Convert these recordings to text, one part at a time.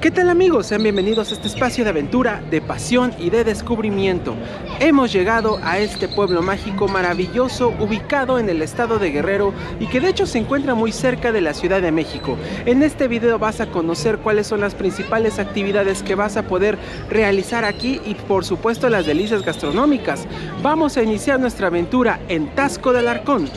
¿Qué tal amigos? Sean bienvenidos a este espacio de aventura, de pasión y de descubrimiento. Hemos llegado a este pueblo mágico maravilloso ubicado en el estado de Guerrero y que de hecho se encuentra muy cerca de la Ciudad de México. En este video vas a conocer cuáles son las principales actividades que vas a poder realizar aquí y por supuesto las delicias gastronómicas. Vamos a iniciar nuestra aventura en Taxco de Alarcón.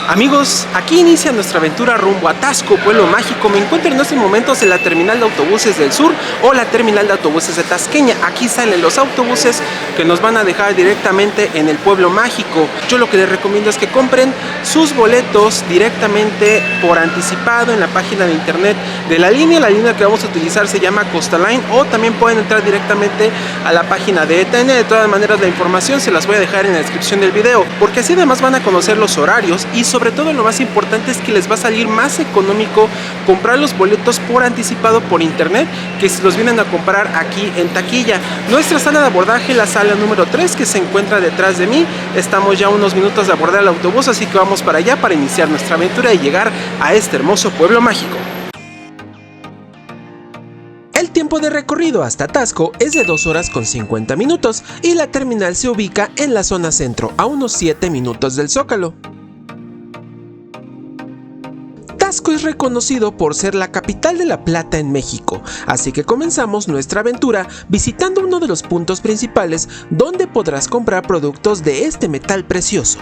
Amigos, aquí inicia nuestra aventura rumbo a Taxco, pueblo mágico. Me encuentro en estos momentos en la terminal de autobuses del sur o la terminal de autobuses de Tasqueña. Aquí salen los autobuses que nos van a dejar directamente en el pueblo mágico. Yo lo que les recomiendo es que compren sus boletos directamente por anticipado en la página de internet de la línea. La línea que vamos a utilizar se llama Costa Line, o también pueden entrar directamente a la página de ETN. De todas maneras, la información se las voy a dejar en la descripción del video, porque así además van a conocer los horarios y sobre todo lo más importante es que les va a salir más económico comprar los boletos por anticipado por internet que si los vienen a comprar aquí en taquilla. Nuestra sala de abordaje, la sala número 3, que se encuentra detrás de mí. Estamos ya a unos minutos de abordar el autobús, así que vamos para allá para iniciar nuestra aventura y llegar a este hermoso pueblo mágico. El tiempo de recorrido hasta Taxco es de 2 horas con 50 minutos y la terminal se ubica en la zona centro, a unos 7 minutos del Zócalo. Taxco es reconocido por ser la capital de la plata en México, así que comenzamos nuestra aventura visitando uno de los puntos principales donde podrás comprar productos de este metal precioso.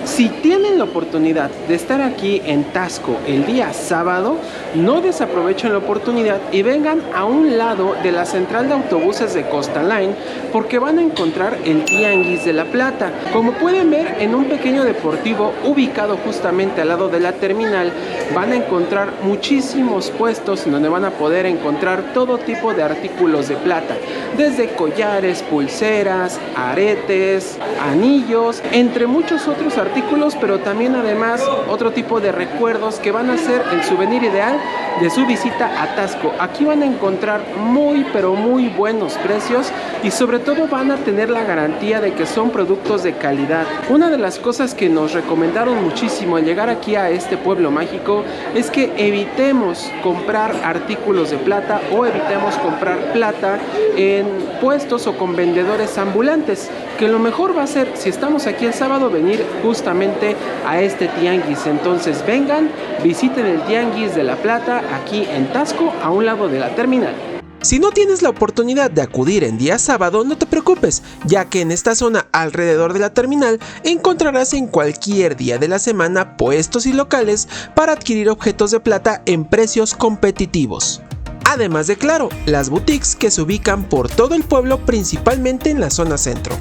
Si tienen la oportunidad de estar aquí en Taxco el día sábado, no desaprovechen la oportunidad y vengan a un lado de la central de autobuses de Costa Line, porque van a encontrar el Tianguis de la Plata. Como pueden ver, en un pequeño deportivo ubicado justamente al lado de la terminal, van a encontrar muchísimos puestos en donde van a poder encontrar todo tipo de artículos de plata, desde collares, pulseras, aretes, anillos, entre muchos otros artículos, pero también además otro tipo de recuerdos que van a ser el souvenir ideal de su visita a Taxco. Aquí van a encontrar muy pero muy buenos precios y sobre todo van a tener la garantía de que son productos de calidad. Una de las cosas que nos recomendaron muchísimo al llegar aquí a este pueblo mágico es que evitemos comprar artículos de plata o evitemos comprar plata en puestos o con vendedores ambulantes, que lo mejor va a ser, si estamos aquí el sábado, venir justamente a este tianguis. Entonces vengan, visiten el Tianguis de la Plata aquí en Taxco, a un lado de la terminal. Si no tienes la oportunidad de acudir en día sábado, no te preocupes, ya que en esta zona alrededor de la terminal encontrarás en cualquier día de la semana puestos y locales para adquirir objetos de plata en precios competitivos. Además de, claro, las boutiques que se ubican por todo el pueblo, principalmente en la zona centro.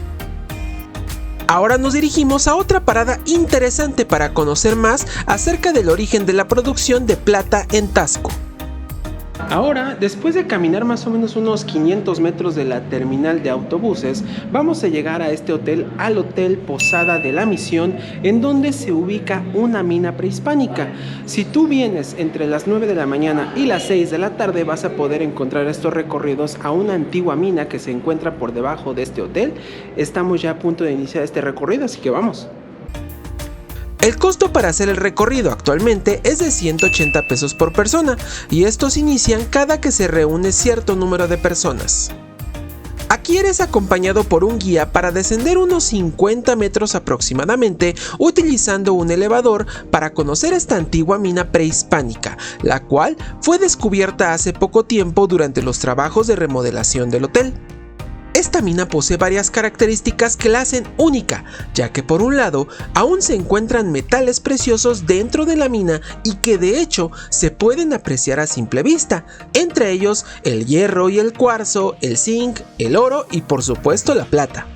Ahora nos dirigimos a otra parada interesante para conocer más acerca del origen de la producción de plata en Taxco. Ahora, después de caminar más o menos unos 500 metros de la terminal de autobuses, vamos a llegar a este hotel, al Hotel Posada de la Misión, en donde se ubica una mina prehispánica. Si tú vienes entre las 9 de la mañana y las 6 de la tarde, vas a poder encontrar estos recorridos a una antigua mina que se encuentra por debajo de este hotel. Estamos ya a punto de iniciar este recorrido, así que vamos. El costo para hacer el recorrido actualmente es de 180 pesos por persona, y estos inician cada que se reúne cierto número de personas. Aquí eres acompañado por un guía para descender unos 50 metros aproximadamente, utilizando un elevador para conocer esta antigua mina prehispánica, la cual fue descubierta hace poco tiempo durante los trabajos de remodelación del hotel. Esta mina posee varias características que la hacen única, ya que por un lado aún se encuentran metales preciosos dentro de la mina y que de hecho se pueden apreciar a simple vista, entre ellos el hierro y el cuarzo, el zinc, el oro y por supuesto la plata.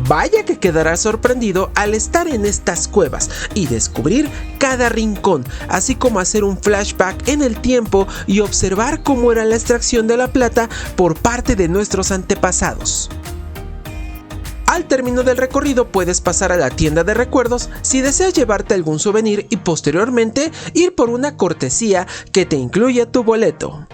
Vaya que quedarás sorprendido al estar en estas cuevas y descubrir cada rincón, así como hacer un flashback en el tiempo y observar cómo era la extracción de la plata por parte de nuestros antepasados. Al término del recorrido puedes pasar a la tienda de recuerdos si deseas llevarte algún souvenir y posteriormente ir por una cortesía que te incluye tu boleto.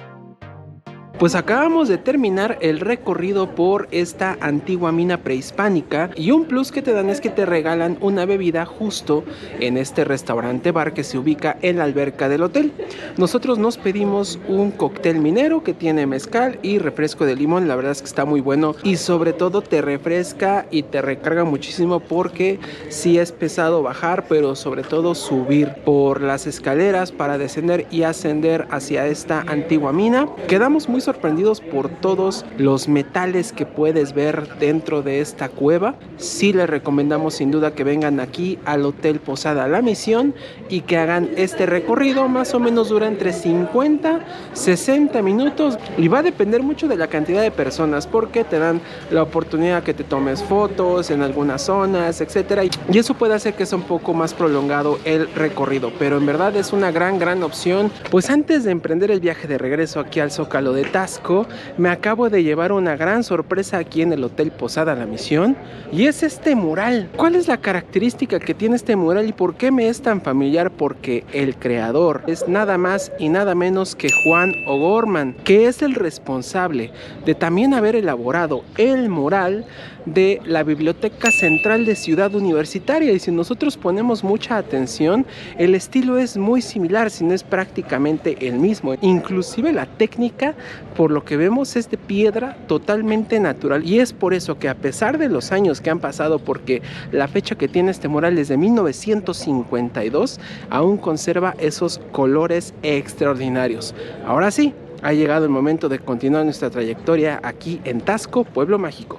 Pues acabamos de terminar el recorrido por esta antigua mina prehispánica y un plus que te dan es que te regalan una bebida justo en este restaurante bar que se ubica en la alberca del hotel. Nosotros nos pedimos un cóctel minero que tiene mezcal y refresco de limón, la verdad es que está muy bueno y sobre todo te refresca y te recarga muchísimo porque sí es pesado bajar, pero sobre todo subir por las escaleras para descender y ascender hacia esta antigua mina. Quedamos muy sorprendidos por todos los metales que puedes ver dentro de esta cueva. Sí les recomendamos sin duda que vengan aquí al Hotel Posada La Misión y que hagan este recorrido. Más o menos dura entre 50 60 minutos y va a depender mucho de la cantidad de personas porque te dan la oportunidad que te tomes fotos en algunas zonas, etcétera, y eso puede hacer que sea un poco más prolongado el recorrido, pero en verdad es una gran opción. Pues antes de emprender el viaje de regreso aquí al Zócalo de Taxco, me acabo de llevar una gran sorpresa aquí en el Hotel Posada La Misión y es este mural. ¿Cuál es la característica que tiene este mural y por qué me es tan familiar? Porque el creador es nada más y nada menos que Juan O'Gorman, que es el responsable de también haber elaborado el mural de la Biblioteca Central de Ciudad Universitaria, y si nosotros ponemos mucha atención, el estilo es muy similar, si no es prácticamente el mismo. Inclusive la técnica, por lo que vemos, es de piedra totalmente natural, y es por eso que a pesar de los años que han pasado, porque la fecha que tiene este mural es de 1952, aún conserva esos colores extraordinarios. Ahora sí, ha llegado el momento de continuar nuestra trayectoria aquí en Taxco, Pueblo Mágico.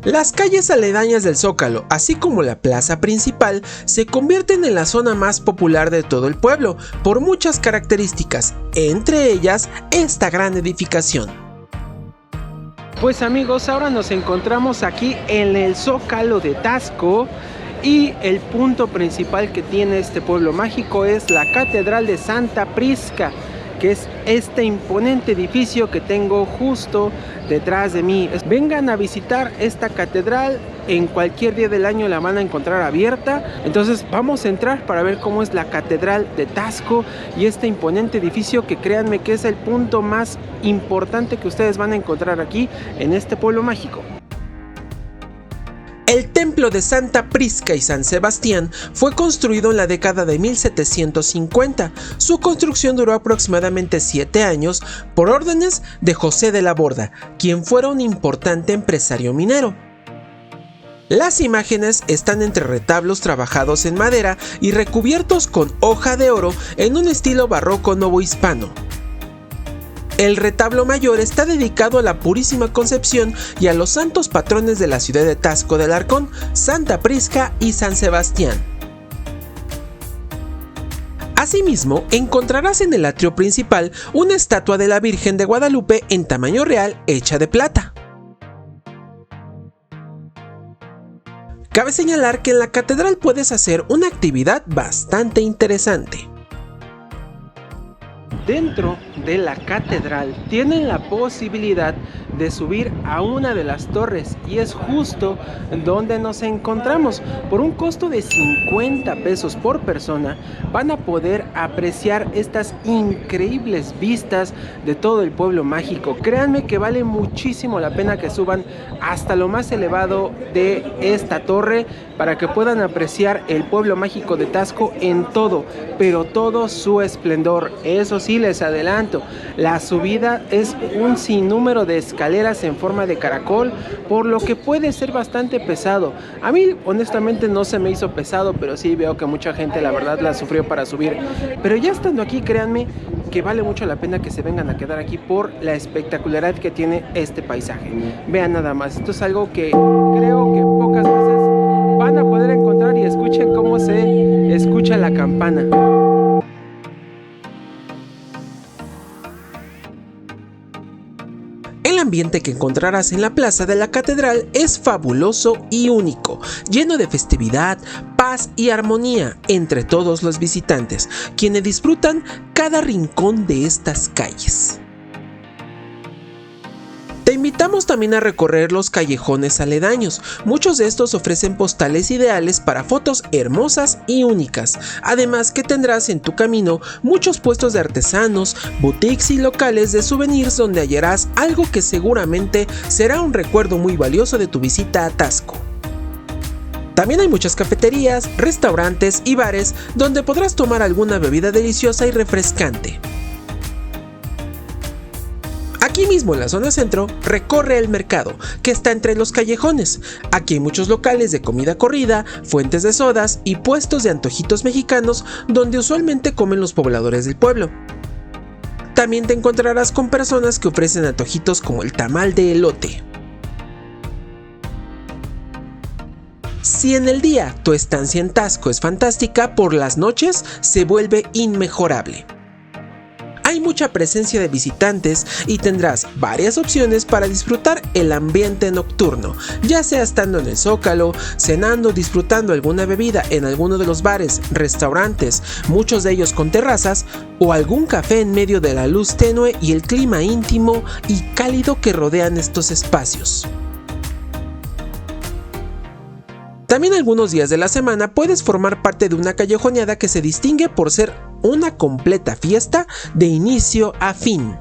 Las calles aledañas del Zócalo, así como la plaza principal, se convierten en la zona más popular de todo el pueblo, por muchas características, entre ellas esta gran edificación. Pues amigos, ahora nos encontramos aquí en el Zócalo de Taxco y el punto principal que tiene este pueblo mágico es la Catedral de Santa Prisca, que es este imponente edificio que tengo justo detrás de mí. Vengan a visitar esta catedral, en cualquier día del año la van a encontrar abierta. Entonces vamos a entrar para ver cómo es la Catedral de Taxco y este imponente edificio que créanme que es el punto más importante que ustedes van a encontrar aquí en este pueblo mágico. El templo de Santa Prisca y San Sebastián fue construido en la década de 1750. Su construcción duró aproximadamente 7 años por órdenes de José de la Borda, quien fuera un importante empresario minero. Las imágenes están entre retablos trabajados en madera y recubiertos con hoja de oro en un estilo barroco novohispano. El retablo mayor está dedicado a la Purísima Concepción y a los santos patrones de la ciudad de Taxco de Alarcón, Santa Prisca y San Sebastián. Asimismo, encontrarás en el atrio principal una estatua de la Virgen de Guadalupe en tamaño real hecha de plata. Cabe señalar que en la catedral puedes hacer una actividad bastante interesante. Dentro de la catedral tienen la posibilidad de subir a una de las torres y es justo donde nos encontramos. Por un costo de 50 pesos por persona van a poder apreciar estas increíbles vistas de todo el pueblo mágico. Créanme que vale muchísimo la pena que suban hasta lo más elevado de esta torre para que puedan apreciar el pueblo mágico de Taxco en todo, pero todo su esplendor. Eso sí, les adelanto, la subida es un sinnúmero de escaleras en forma de caracol, por lo que puede ser bastante pesado. A mí honestamente no se me hizo pesado, pero sí veo que mucha gente la verdad la sufrió para subir. Pero ya estando aquí, créanme que vale mucho la pena que se vengan a quedar aquí por la espectacularidad que tiene este paisaje. Vean nada más, esto es algo que creo que pocas veces van a poder encontrar, y escuchen cómo se escucha la campana. El ambiente que encontrarás en la plaza de la catedral es fabuloso y único, lleno de festividad, paz y armonía entre todos los visitantes, quienes disfrutan cada rincón de estas calles. Te invitamos también a recorrer los callejones aledaños. Muchos de estos ofrecen postales ideales para fotos hermosas y únicas. Además que tendrás en tu camino muchos puestos de artesanos, boutiques y locales de souvenirs donde hallarás algo que seguramente será un recuerdo muy valioso de tu visita a Taxco. También hay muchas cafeterías, restaurantes y bares donde podrás tomar alguna bebida deliciosa y refrescante. Aquí mismo en la zona centro, recorre el mercado, que está entre los callejones. Aquí hay muchos locales de comida corrida, fuentes de sodas y puestos de antojitos mexicanos donde usualmente comen los pobladores del pueblo. También te encontrarás con personas que ofrecen antojitos como el tamal de elote. Si en el día tu estancia en Taxco es fantástica, por las noches se vuelve inmejorable. Hay mucha presencia de visitantes y tendrás varias opciones para disfrutar el ambiente nocturno, ya sea estando en el Zócalo, cenando, disfrutando alguna bebida en alguno de los bares, restaurantes, muchos de ellos con terrazas, o algún café en medio de la luz tenue y el clima íntimo y cálido que rodean estos espacios. También algunos días de la semana puedes formar parte de una callejoneada que se distingue por ser una completa fiesta de inicio a fin.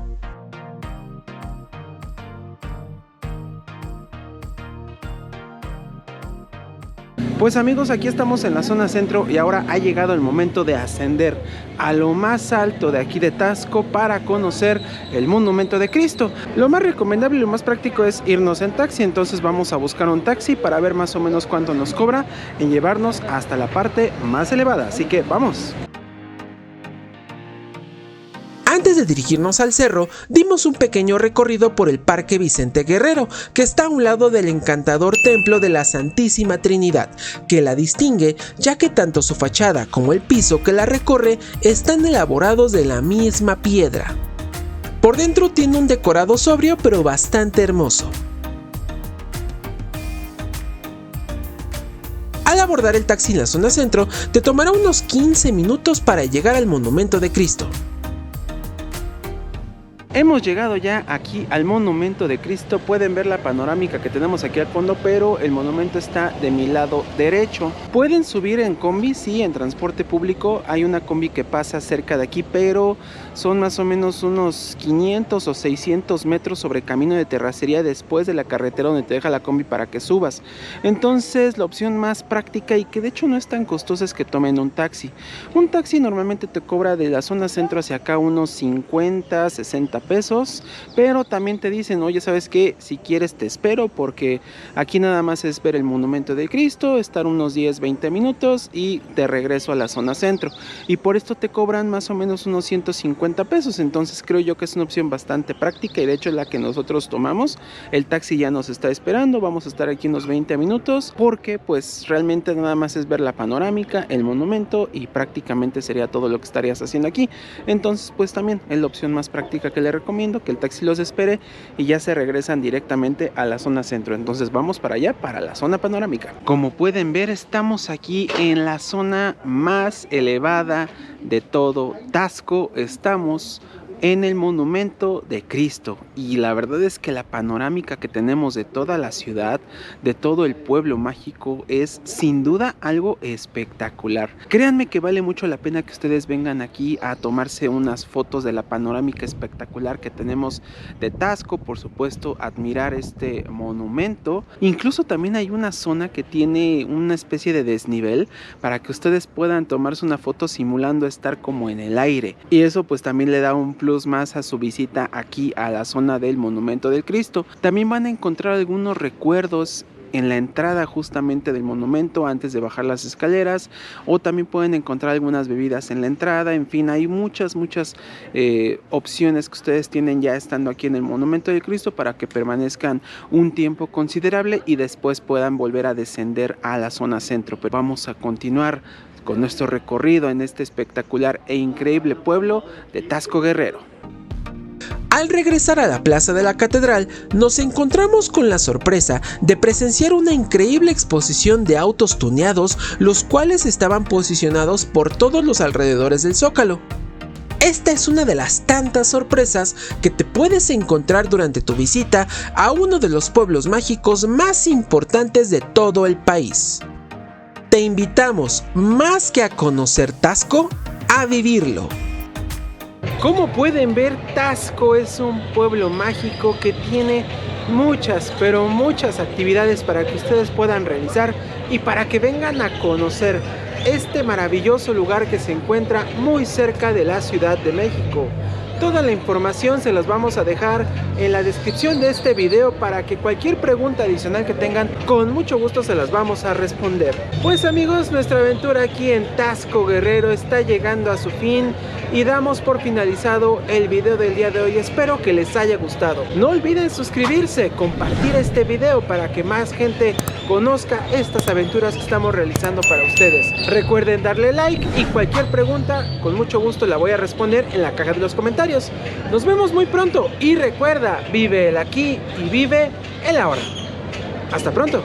Pues amigos, aquí estamos en la zona centro y ahora ha llegado el momento de ascender a lo más alto de aquí de Taxco para conocer el monumento de Cristo. Lo más recomendable y lo más práctico es irnos en taxi, entonces vamos a buscar un taxi para ver más o menos cuánto nos cobra en llevarnos hasta la parte más elevada, así que vamos. Antes de dirigirnos al cerro, dimos un pequeño recorrido por el Parque Vicente Guerrero, que está a un lado del encantador templo de la Santísima Trinidad, que la distingue ya que tanto su fachada como el piso que la recorre están elaborados de la misma piedra. Por dentro tiene un decorado sobrio pero bastante hermoso. Al abordar el taxi en la zona centro, te tomará unos 15 minutos para llegar al monumento de Cristo. Hemos llegado ya aquí al monumento de Cristo. Pueden ver la panorámica que tenemos aquí al fondo, pero el monumento está de mi lado derecho. Pueden subir en combi, sí, en transporte público. Hay una combi que pasa cerca de aquí, pero son más o menos unos 500 o 600 metros sobre camino de terracería después de la carretera donde te deja la combi para que subas. Entonces la opción más práctica y que de hecho no es tan costosa es que tomen un taxi. Un taxi normalmente te cobra de la zona centro hacia acá unos 50, 60 pesos, pero también te dicen, oye, ¿sabes qué? Si quieres te espero, porque aquí nada más es ver el monumento de Cristo, estar unos 10, 20 minutos y te regreso a la zona centro, y por esto te cobran más o menos unos 150 pesos, entonces creo yo que es una opción bastante práctica y de hecho es la que nosotros tomamos. El taxi ya nos está esperando, vamos a estar aquí unos 20 minutos, porque pues realmente nada más es ver la panorámica, el monumento y prácticamente sería todo lo que estarías haciendo aquí. Entonces pues también es la opción más práctica que le recomiendo, que el taxi los espere y ya se regresan directamente a la zona centro. Entonces vamos para allá, para la zona panorámica. Como pueden ver, estamos aquí en la zona más elevada de todo Taxco. Estamos en el monumento de Cristo y la verdad es que la panorámica que tenemos de toda la ciudad, de todo el pueblo mágico, es sin duda algo espectacular. Créanme que vale mucho la pena que ustedes vengan aquí a tomarse unas fotos de la panorámica espectacular que tenemos de Taxco, por supuesto admirar este monumento. Incluso también hay una zona que tiene una especie de desnivel para que ustedes puedan tomarse una foto simulando estar como en el aire, y eso pues también le da un plus más a su visita aquí a la zona del monumento del Cristo. También van a encontrar algunos recuerdos en la entrada justamente del monumento antes de bajar las escaleras, o también pueden encontrar algunas bebidas en la entrada. En fin, hay muchas opciones que ustedes tienen ya estando aquí en el monumento del Cristo para que permanezcan un tiempo considerable y después puedan volver a descender a la zona centro. Pero vamos a continuar con nuestro recorrido en este espectacular e increíble pueblo de Taxco Guerrero. Al regresar a la plaza de la catedral, nos encontramos con la sorpresa de presenciar una increíble exposición de autos tuneados, los cuales estaban posicionados por todos los alrededores del Zócalo. Esta es una de las tantas sorpresas que te puedes encontrar durante tu visita a uno de los pueblos mágicos más importantes de todo el país. Te invitamos, más que a conocer Taxco, a vivirlo. Como pueden ver, Taxco es un pueblo mágico que tiene muchas, pero muchas actividades para que ustedes puedan realizar y para que vengan a conocer este maravilloso lugar que se encuentra muy cerca de la Ciudad de México. Toda la información se las vamos a dejar en la descripción de este video para que cualquier pregunta adicional que tengan, con mucho gusto se las vamos a responder. Pues amigos, nuestra aventura aquí en Taxco Guerrero está llegando a su fin y damos por finalizado el video del día de hoy. Espero que les haya gustado. No olviden suscribirse, compartir este video para que más gente conozca estas aventuras que estamos realizando para ustedes. Recuerden darle like y cualquier pregunta con mucho gusto la voy a responder en la caja de los comentarios. Nos vemos muy pronto y recuerda, vive el aquí y vive el ahora. Hasta pronto.